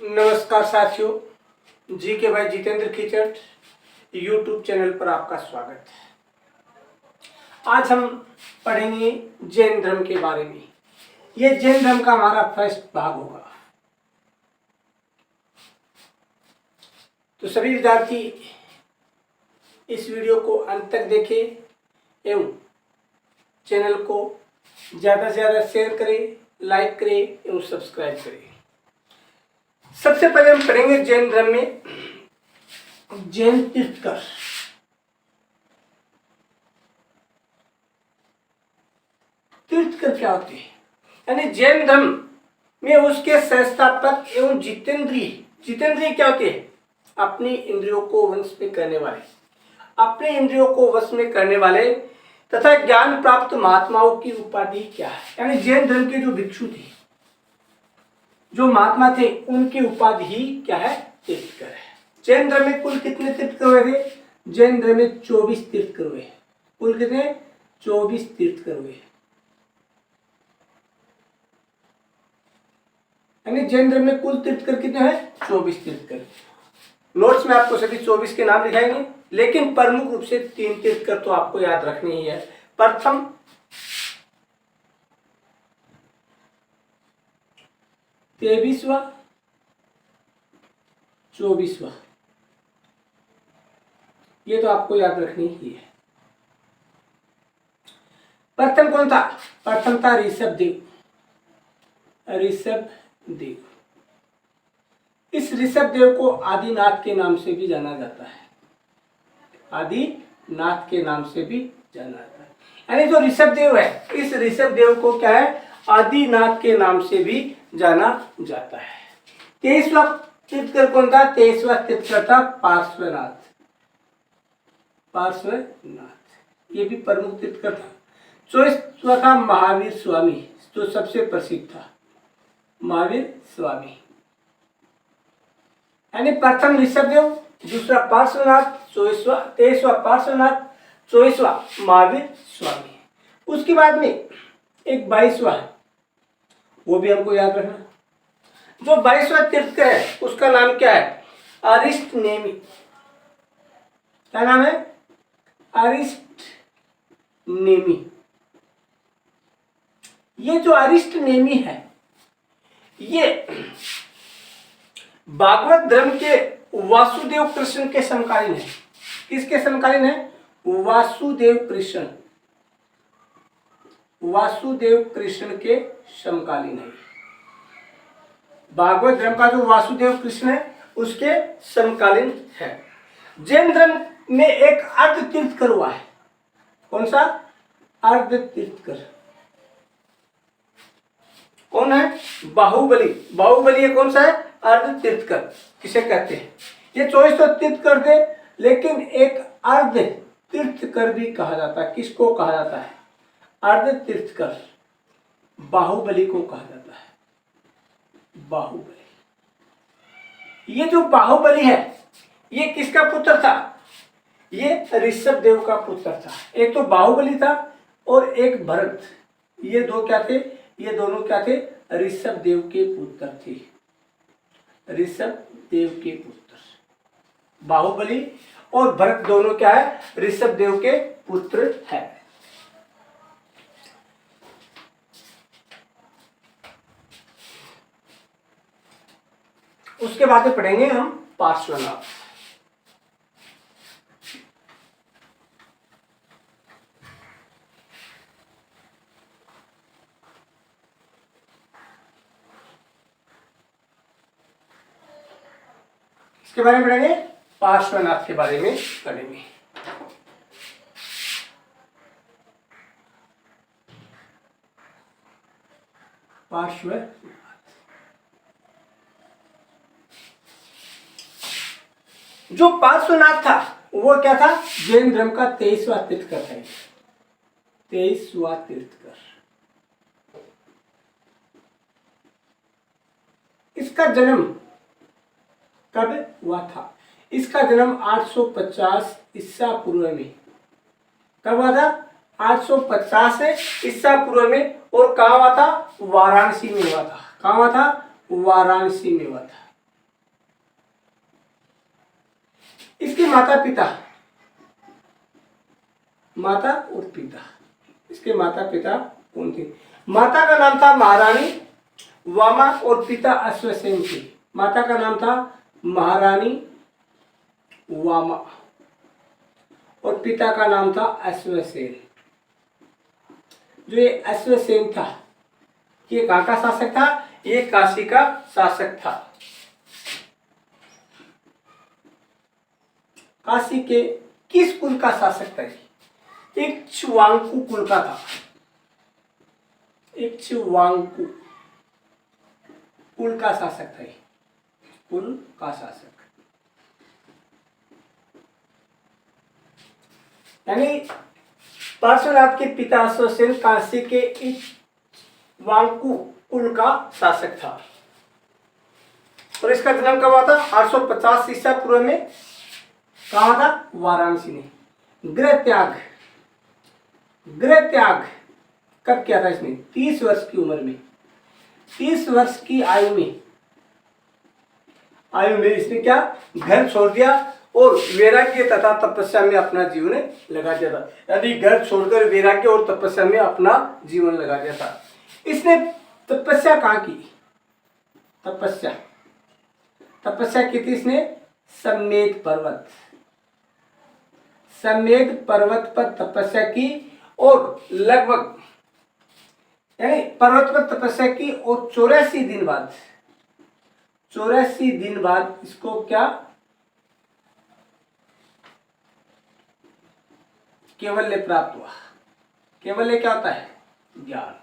नमस्कार साथियों, जी के भाई जितेंद्र खिचट यूट्यूब चैनल पर आपका स्वागत है। आज हम पढ़ेंगे जैन धर्म के बारे में। यह जैन धर्म का हमारा फर्स्ट भाग होगा। तो सभी विद्यार्थी इस वीडियो को अंत तक देखें एवं चैनल को ज़्यादा से ज़्यादा शेयर करें, लाइक करें एवं सब्सक्राइब करें। सबसे पहले हम पढ़ेंगे जैन धर्म में जैन तीर्थकर। तीर्थकर क्या होते हैं? यानी जैन धर्म में उसके संस्थापक एवं जितेंद्रिय क्या होते हैं? अपनी इंद्रियों को वश में करने वाले, अपने इंद्रियों को वश में करने वाले तथा ज्ञान प्राप्त महात्माओं की उपाधि क्या है? यानी जैन धर्म के जो भिक्षु थे, जो महात्मा थे, उनकी उपाधि ही क्या है? तीर्थकर है। जैन धर्म में कुल कितने तीर्थकर हुए थे? जैन धर्म में 24 तीर्थकर हुए। कुल कितने? 24 तीर्थकर हुए। यानी जैन धर्म में कुल तीर्थकर कितने हैं? 24 तीर्थकर। नोट्स में आपको सभी 24 के नाम लिखाएंगे, लेकिन प्रमुख रूप से 3 तीर्थकर तो आपको याद रखनी ही है। प्रथम 23वां 24वां, ये तो आपको याद रखनी ही है। प्रथम कौन था? प्रथम था ऋषभ देव। इस ऋषभ देव को आदिनाथ के नाम से भी जाना जाता है। आदिनाथ के नाम से भी जाना जाता है। यानी जो ऋषभ देव है, इस ऋषभ देव को क्या है? आदिनाथ के नाम से भी जाना जाता है। 23वां तीर्थकर कौन था? 23वां तीर्थकर था पार्श्वनाथ, ये भी प्रमुख तीर्थकर था। 24वां था महावीर स्वामी, जो सबसे प्रसिद्ध था, महावीर स्वामी। यानी प्रथम ऋषभ देव, दूसरा पार्श्वनाथ, 23वां पार्श्वनाथ, 24वां महावीर स्वामी। उसके बाद में एक 22वां है, वो भी हमको याद रखना। जो 22वां तीर्थकर है उसका नाम क्या है? अरिष्ट नेमि। क्या नाम है? अरिष्ट नेमि। ये जो अरिष्ट नेमि है, ये भागवत धर्म के वासुदेव कृष्ण के समकालीन है। किसके समकालीन है? वासुदेव कृष्ण के समकालीन है। भागवत धर्म का जो वासुदेव कृष्ण है उसके समकालीन है। जैन धर्म में एक अर्ध तीर्थकर हुआ है। कौन सा? अर्ध तीर्थकर। कौन है? बाहुबली ये कौन सा है? अर्ध तीर्थकर किसे कहते हैं? ये 24 तो तीर्थकर थे, लेकिन एक अर्ध तीर्थकर भी कहा जाता है। किसको कहा जाता है? अर्ध तीर्थकर बाहुबली को कहा जाता है। बाहुबली, ये जो बाहुबली है, ये किसका पुत्र था? ये ऋषभ देव का पुत्र था। एक तो बाहुबली था और एक भरत। ये दो क्या थे? ये दोनों क्या थे? ऋषभ देव के पुत्र थे। ऋषभ देव के पुत्र बाहुबली और भरत दोनों क्या है? ऋषभ देव के पुत्र है। उसके बाद में पढ़ेंगे हम पार्श्वनाथ। इसके बारे में पढ़ेंगे, पार्श्वनाथ के बारे में पढ़ेंगे। पार्श्वनाथ जो पार्श्वनाथ था वो क्या था? जैन धर्म का 23वां तीर्थकर है। 23वां तीर्थकर। इसका जन्म कब हुआ था? इसका जन्म 850 ईसा पूर्व में। कब हुआ था? 850 ईसा पूर्व में। और कहाँ हुआ था? वाराणसी में हुआ था। कहाँ हुआ था? वाराणसी में हुआ था। इसके माता पिता, माता और पिता, इसके माता पिता कौन थे? माता का नाम था महारानी वामा और पिता अश्वसेन थे। माता का नाम था महारानी वामा और पिता का नाम था अश्वसेन। जो ये अश्वसेन था ये कहाँ का शासक था? ये काशी का शासक था। काशी के किस कुल का शासक था? इक्ष्वाकु कुल का था। इक्ष्वाकु कुल का शासक था। कुल का शासक यानी पार्श्वनाथ के पिता अश्वसेन काशी के इक्ष्वाकु कुल का शासक था। और इसका जन्म कब हुआ था? 850 ईसा पूर्व में। कहा था? वाराणसी में। गृह त्याग कब किया था इसने? 30 वर्ष की उम्र में। 30 वर्ष की आयु में इसने क्या? घर छोड़ दिया और वैराग्य तथा तपस्या में अपना जीवन लगा दिया था। यदि घर छोड़कर वैराग्य और तपस्या में अपना जीवन लगा दिया था। इसने तपस्या कहाँ की? तपस्या की थी इसने समेत पर्वत पर तपस्या की और लगभग यानी पर्वत पर तपस्या की और 84 दिन बाद इसको क्या? कैवल्य प्राप्त हुआ। कैवल्य क्या होता है? ज्ञान।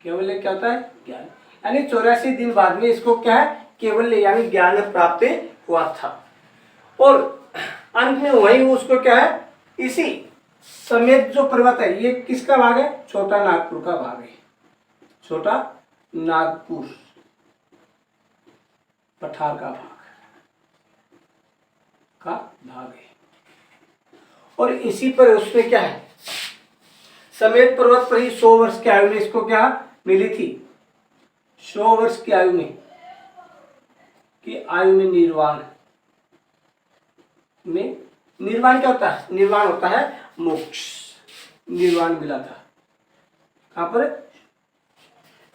कैवल्य क्या होता है? ज्ञान। यानी 84 दिन बाद में इसको क्या है? कैवल्य यानी ज्ञान प्राप्त हुआ था। और अंत में वही उसको क्या है? इसी समेत जो पर्वत है ये किसका भाग है? छोटा नागपुर का भाग है। छोटा नागपुर पठार का भाग है। और इसी पर उसमें क्या है? समेत पर्वत पर ही 100 वर्ष की आयु में इसको क्या मिली थी? 100 वर्ष की आयु में निर्वाण क्या होता है? निर्वाण होता है मोक्ष। निर्वाण मिला था। कहां पर?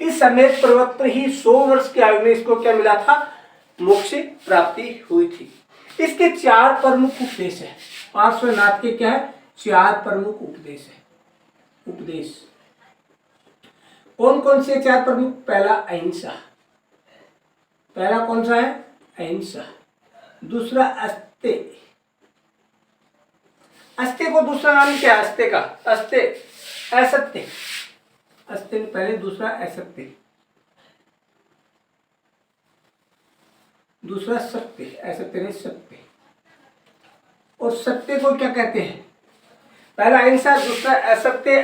इस समेत पर्वत पर ही 100 वर्ष की आयु में इसको क्या मिला था? मोक्ष प्राप्ति हुई थी। इसके 4 प्रमुख उपदेश है। पार्श्वनाथ के क्या है? 4 प्रमुख उपदेश है। कौन कौन से 4 प्रमुख? पहला अहिंसा। पहला कौन सा है? अहिंसा। दूसरा अस्तेय। अस्तेय को दूसरा नाम क्या है? अस्तेय का असत्य। अस्तेय पहले, दूसरा असत्य, दूसरा सत्य। असत्य नहीं सत्य। और सत्य को क्या कहते हैं? पहला अहिंसा, दूसरा असत्य।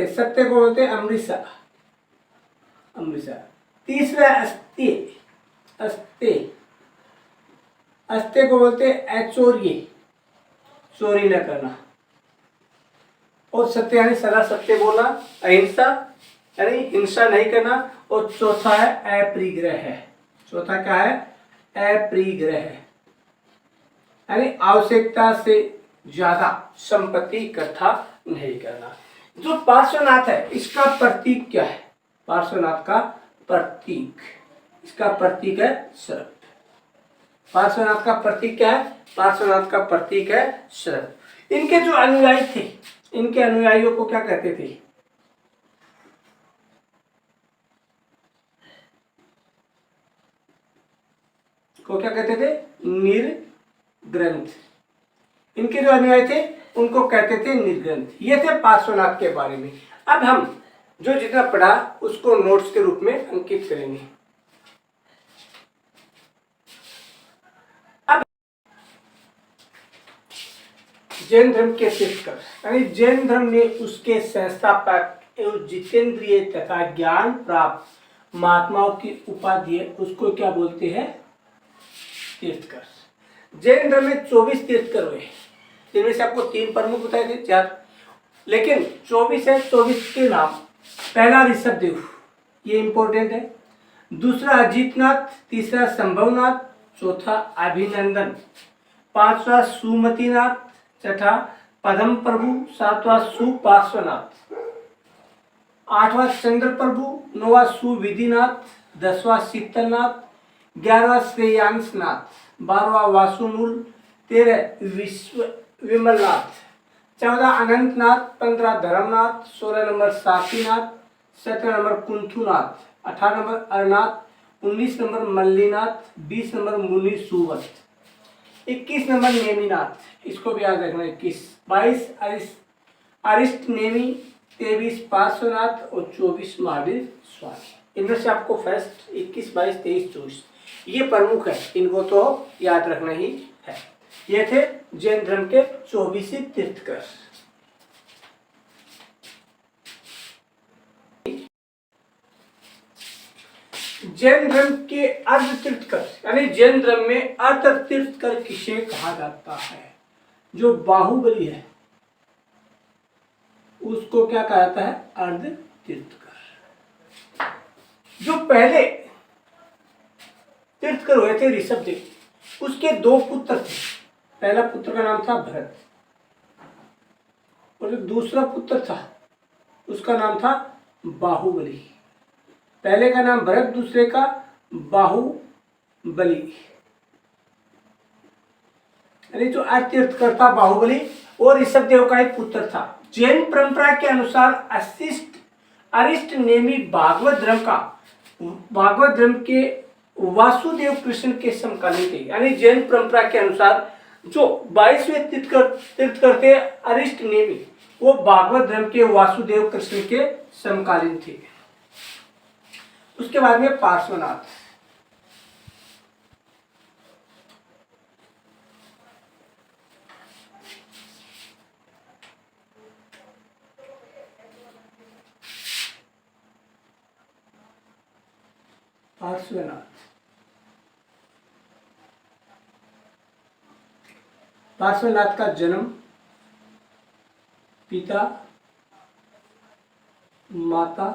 सत्य को बोलते हैं अमृषा। तीसरा अस्त्य को बोलते हैं अचौर्य, चोरी न करना। और सत्य यानी सदा सत्य बोलना। अहिंसा यानी हिंसा नहीं करना। और चौथा है अपरिग्रह। चौथा क्या है? अपरिग्रह यानी आवश्यकता से ज्यादा संपत्ति इकट्ठा नहीं करना। जो पार्श्वनाथ है इसका प्रतीक क्या है? पार्श्वनाथ का प्रतीक, इसका प्रतीक है सर्प। पार्श्वनाथ का प्रतीक क्या है? पार्श्वनाथ का प्रतीक है सर्प। इनके जो अनुयायी थे, इनके अनुयायियों को क्या कहते थे? को क्या कहते थे? निर्ग्रंथ। इनके जो अनुयायी थे उनको कहते थे निर्ग्रंथ। ये थे पार्श्वनाथ के बारे में। अब हम जो जितना पढ़ा उसको नोट्स के रूप में अंकित करेंगे। अब जैन धर्म के तीर्थकर यानी जैन धर्म ने उसके संस्थापक एवं जितेंद्रिय तथा ज्ञान प्राप्त महात्माओं की उपाधि उसको क्या बोलते हैं? तीर्थकर। जैन धर्म में 24 तीर्थकर हुए, जिनमें से आपको 3 प्रमुख बताए थे, 4, लेकिन 24 है। 24 के नाम: पहला ऋषभदेव, ये इंपॉर्टेंट है। दूसरा अजीतनाथ, तीसरा संभवनाथ, चौथा अभिनंदन, पांचवा सुमतिनाथ, छठा पद्म प्रभु, सातवां सुपार्श्वनाथ, आठवां चंद्र प्रभु, नौवां सुविधिनाथ, दसवां शीतलनाथ, 11वां श्रेयांशनाथ, 12वां वासुमूल, 13 विश्व विमलनाथ, 14 अनंतनाथ, 15 धर्मनाथ, 16 नंबर साकीनाथ, 17 number Kunthunath, 18 number Arnath, 19 number Mallinath, 20 number Muni Suvrat, 21 number Neminath, इसको भी याद रखना 21, 22 अरिष्ट नेमी, 23 पार्श्वनाथ और 24 महावीर स्वामी। इनमें से आपको फर्स्ट 21, 22, 23, 24 ये प्रमुख है, इनको तो याद रखना ही है। ये थे जैन धर्म के 24 तीर्थकर। जैन धर्म के अर्ध तीर्थकर यानी जैन धर्म में अर्ध तीर्थकर किसे कहा जाता है? जो बाहुबली है उसको क्या कहा जाता है? अर्ध तीर्थकर। जो पहले तीर्थकर हुए थे ऋषभदेव, उसके 2 पुत्र थे। पहला पुत्र का नाम था भरत और जो दूसरा पुत्र था उसका नाम था बाहुबली। पहले का नाम भरत, दूसरे का बाहुबली। यानी जो तीर्थकर था बाहुबली और ऋषभदेव का एक पुत्र था। जैन परंपरा के अनुसार अरिष्ट नेमी भागवत धर्म के वासुदेव कृष्ण के समकालीन थे। यानी जैन परंपरा के अनुसार जो 22वें तीर्थकर थे अरिष्ट नेमी, वो भागवत धर्म के वासुदेव कृष्ण के समकालीन थे। उसके बाद में पार्श्वनाथ। पार्श्वनाथ का जन्म पिता, माता,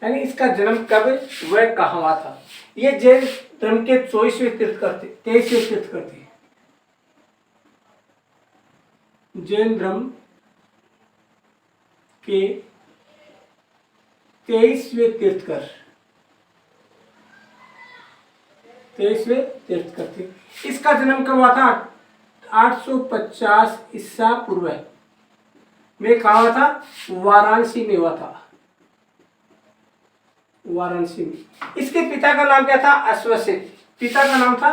यानी इसका जन्म कब वह कहाँ हुआ था? ये जैन धर्म के 23वें तीर्थकर थे। जैन धर्म के 23वें तीर्थकर थे। इसका जन्म कब हुआ था? 850 ईसा पूर्व में कहा हुआ था? वाराणसी में हुआ था। वाराणसी में। इसके पिता का नाम क्या था? अश्वसेन। पिता का नाम था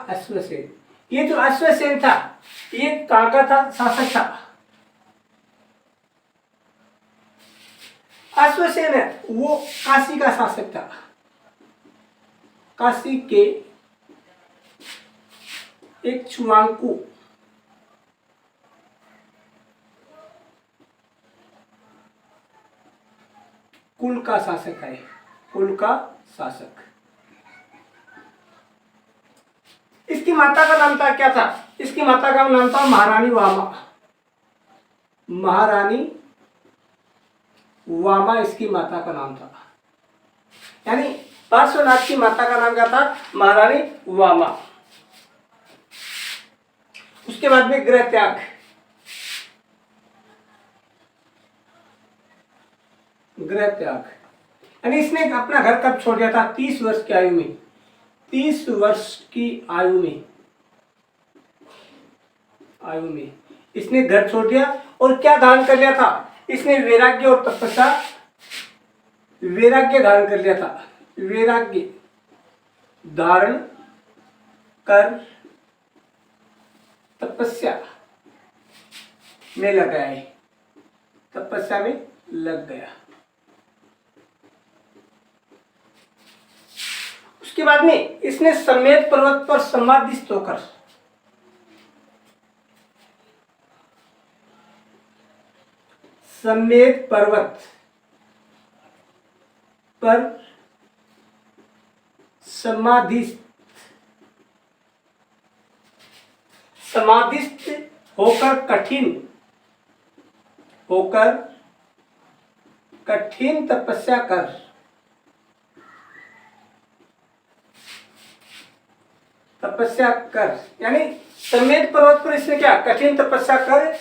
अश्वसेन। ये जो अश्वसेन था ये कहाँ का था? शासक था। अश्वसेन है वो काशी का शासक था। काशी के एक छुआंकू कुल का शासक है। कुल का शासक। इसकी माता का नाम था क्या था? इसकी माता का नाम था महारानी वामा। महारानी वामा इसकी माता का नाम था। यानी पार्श्वनाथ की माता का नाम क्या था? महारानी वामा। उसके बाद में गृह त्याग। यानी इसने अपना घर कब छोड़ दिया था? 30 वर्ष की आयु में। 30 वर्ष की आयु में इसने घर छोड़ दिया और क्या धारण कर लिया था? इसने वैराग्य और तपस्या, वैराग्य धारण कर लिया था। वैराग्य धारण कर तपस्या में लग गया है। तपस्या में लग गया। उसके बाद में इसने समेत पर्वत पर समाधिस्थ होकर समेत पर्वत पर समाधिस्थ होकर कठिन तपस्या कर, तपस्या कर, यानी समेत पर्वत पर इसने क्या कठिन तपस्या कर,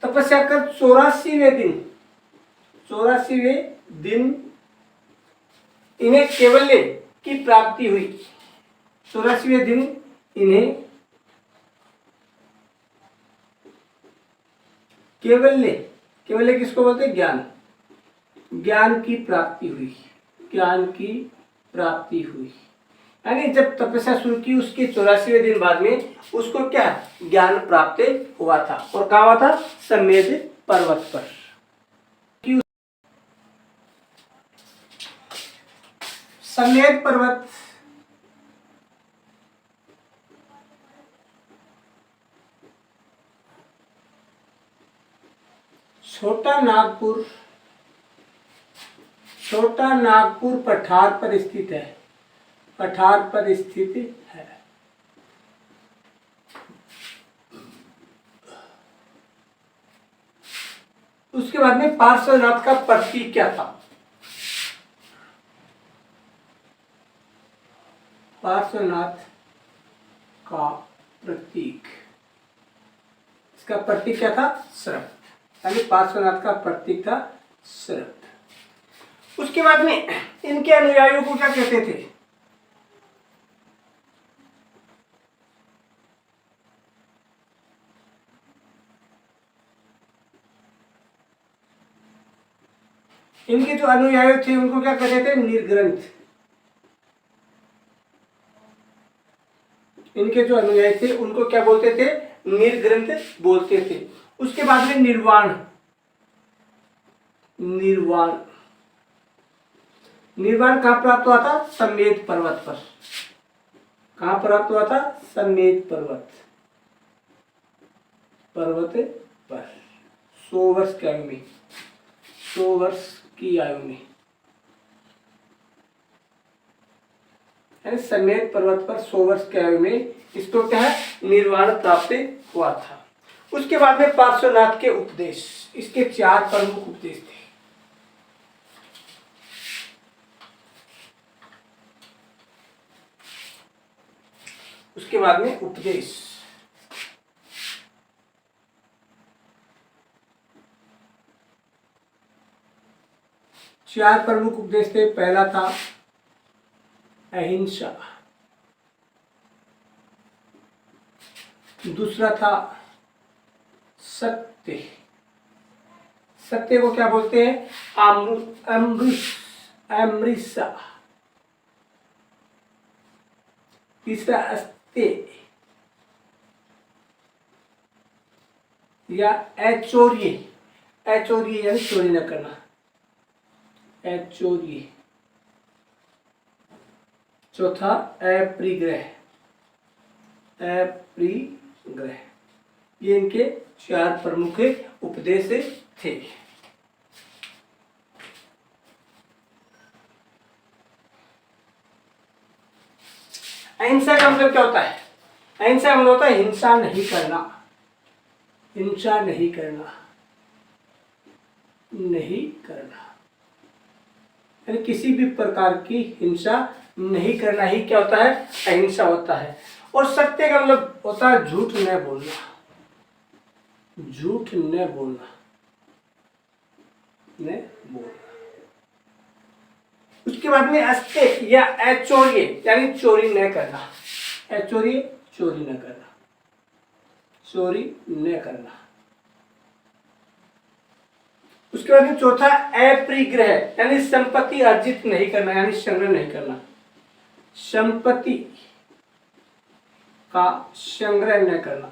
तपस्या कर 84वें दिन, 84वें दिन इन्हें केवल्य की प्राप्ति हुई। 84वें दिन इन्हें केवल्य, केवल्य किसको बोलते हैं? ज्ञान, ज्ञान की प्राप्ति हुई, ज्ञान की प्राप्ति हुई। यानी जब तपस्या शुरू की उसके 84वें दिन बाद में उसको क्या ज्ञान प्राप्त हुआ था। और कहा हुआ था? समेध पर्वत पर। समेध पर्वत छोटा नागपुर, छोटा नागपुर पठार पर स्थित है, पठार पर स्थित है। उसके बाद में पार्श्वनाथ का प्रतीक क्या था? पार्श्वनाथ का प्रतीक, इसका प्रतीक क्या था? सर्प, यानी पार्श्वनाथ का प्रतीक था सर्प। उसके बाद में इनके अनुयायियों को क्या कहते थे? इनके जो अनुयायी थे उनको क्या कहते थे? निर्ग्रंथ। इनके जो अनुयायी थे उनको क्या बोलते थे? निर्ग्रंथ बोलते थे। उसके बाद में निर्वाण, निर्वाण, निर्वाण कहाँ प्राप्त हुआ था? समेध पर्वत पर। कहाँ प्राप्त हुआ था? समेध पर्वत, पर्वत पर 100 वर्ष की आयु में, 100 वर्ष की आयु में, समेध पर्वत पर 100 वर्ष की आयु में इसको क्या है? निर्वाण प्राप्त हुआ था। उसके बाद में पार्श्वनाथ के उपदेश, इसके 4 प्रमुख उपदेश थे। उसके बाद में उपदेश, चार प्रमुख उपदेश थे। पहला था अहिंसा, दूसरा था सत्य, सत्य को क्या बोलते हैं? अमृषा। तीसरा अस्त्य या अचौर्य, अचौर्य यानी चोरी न करना, अचौर्य। चौथा अप्रिग्रह, अप्रिग्रह। ये इनके 4 प्रमुख उपदेश थे। अहिंसा का मतलब क्या होता है? अहिंसा का मतलब होता है हिंसा नहीं करना, हिंसा नहीं करना, नहीं करना, यानी किसी भी प्रकार की हिंसा नहीं करना ही क्या होता है? अहिंसा होता है। और सत्य का मतलब होता है झूठ न बोलना, झूठ न बोलना, न बोलना। उसके बाद में अस्त्य या अचौर्य यानी चोरी न करना, अचौर्य चोरी न करना, चोरी न करना। उसके बाद में चौथा अप्रिग्रह यानी संपत्ति अर्जित नहीं करना, यानी संग्रह नहीं करना, संपत्ति का संग्रह न करना,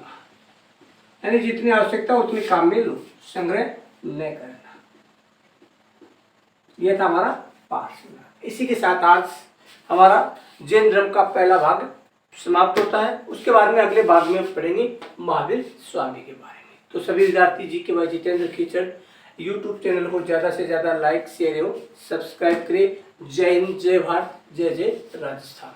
यानी जितनी आवश्यकता उतनी काम में लो, संग्रह न करना। यह था हमारा पार्श्वनाथ। इसी के साथ आज हमारा जैन धर्म का पहला भाग समाप्त होता है। उसके बाद में अगले भाग में पढ़ेंगे महावीर स्वामी के बारे में। तो सभी विद्यार्थी जी के भाई जितेंद्र खीचड़ यूट्यूब चैनल को ज़्यादा से ज़्यादा लाइक शेयर एवं सब्सक्राइब करें। जय हिंद, जय भारत, जय जय राजस्थान।